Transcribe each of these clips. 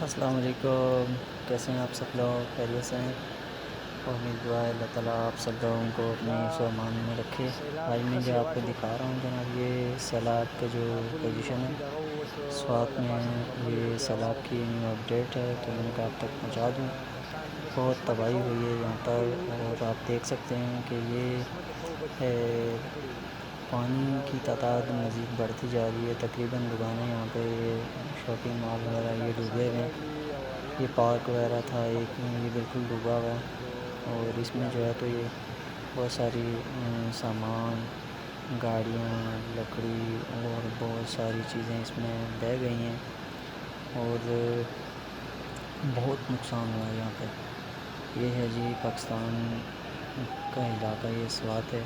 السلام علیکم، کیسے ہیں آپ سب لوگ؟ خیریت سے ہیں؟ اور امید دعا ہے اللہ تعالیٰ آپ سب لوگوں کو اپنے حفظ و امان میں رکھے۔ آج میں جو آپ کو دکھا رہا ہوں جناب، یہ سیلاب کا جو پوزیشن ہے سوات میں، یہ سیلاب کی نیو اپڈیٹ ہے تو میں نے کہا آپ تک پہنچا دوں۔ بہت تباہی ہوئی ہے یہاں پر، اور آپ دیکھ سکتے ہیں کہ یہ پانی کی تعداد مزید بڑھتی جا رہی ہے۔ تقریباً دکانیں یہاں پہ، شاپنگ مال وغیرہ یہ ڈوبے ہوئے ہیں۔ یہ پارک وغیرہ تھا ایک، یہ بالکل ڈوبا ہوا ہے، اور اس میں جو ہے تو یہ بہت ساری سامان، گاڑیاں، لکڑی اور بہت ساری چیزیں اس میں بہہ گئی ہیں، اور بہت نقصان ہوا ہے یہاں پہ۔ یہ ہے جی پاکستان کا علاقہ، یہ سوات ہے،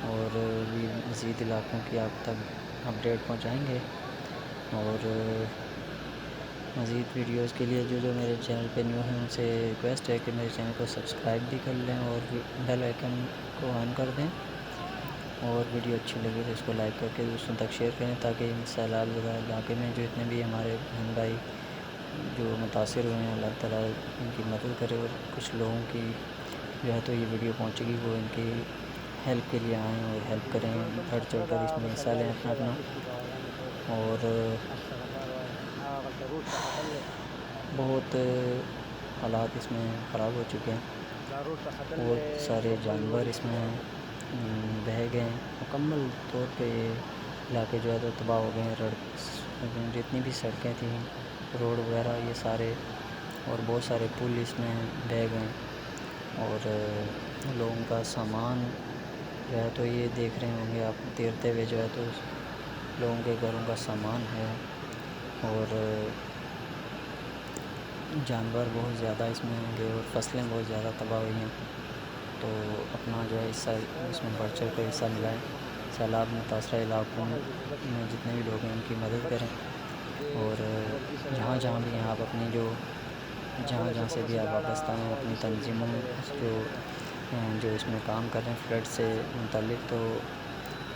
اور بھی مزید علاقوں کی آپ تک اپڈیٹ پہنچائیں گے۔ اور مزید ویڈیوز کے لیے جو میرے چینل پہ نیو ہیں ان سے ریکویسٹ ہے کہ میرے چینل کو سبسکرائب بھی کر لیں اور بیل آئیکن کو آن کر دیں، اور ویڈیو اچھی لگے تو اس کو لائک کر کے دوسروں تک شیئر کریں، تاکہ ان سیلاب زدہ علاقے میں جو اتنے بھی ہمارے بہن بھائی جو متاثر ہوئے ہیں اللہ تعالیٰ ان کی مدد کرے، اور کچھ لوگوں کی جو ہے تو یہ ویڈیو پہنچے گی وہ ان کی ہیلپ کے لیے آئیں اور ہیلپ کریں، بڑھ چڑھ کر اس میں حصہ لیں اپنا۔ اور بہت حالات اس میں خراب ہو چکے ہیں، بہت سارے جانور اس میں بہہ گئے ہیں، مکمل طور پہ یہ علاقے جو ہے تو تباہ ہو گئے ہیں۔ جتنی بھی سڑکیں تھیں، روڈ وغیرہ، یہ سارے اور بہت سارے پل اس میں بہہ گئے ہیں، اور لوگوں کا سامان جو ہے تو یہ دیکھ رہے ہوں گے آپ تیرتے ہوئے، جو ہے تو لوگوں کے گھروں کا سامان ہے، اور جانور بہت زیادہ اس میں ہوں گے، اور فصلیں بہت زیادہ تباہ ہوئی ہیں۔ تو اپنا جو ہے حصہ اس میں بڑھ چڑھ کر حصہ ملائیں، سیلاب متاثرہ علاقوں میں جتنے بھی لوگ ہیں ان کی مدد کریں، اور جہاں جہاں بھی ہیں آپ اپنی جہاں جہاں سے بھی آپ وابستہ ہیں اپنی تنظیموں جو اس میں کام کر رہے ہیں فلڈ سے متعلق، تو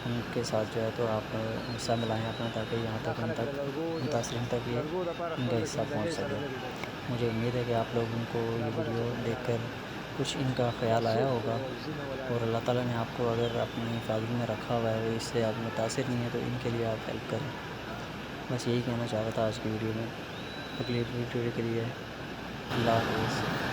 ان کے ساتھ جو ہے تو آپ حصہ ملائیں اپنا، تاکہ یہاں تک ان تک متاثرین تک یہ ان کا حصہ پہنچ سکے۔ مجھے امید ہے کہ آپ لوگوں کو یہ ویڈیو دیکھ کر کچھ ان کا خیال آیا ہوگا، اور اللہ تعالیٰ نے آپ کو اگر اپنی حفاظت میں رکھا ہوا ہے، اس سے آپ متاثر نہیں ہیں، تو ان کے لیے آپ ہیلپ کریں۔ بس یہی کہنا چاہ رہا تھا آج کی ویڈیو میں۔ اگلی ویڈیو کے لیے اللہ حافظ۔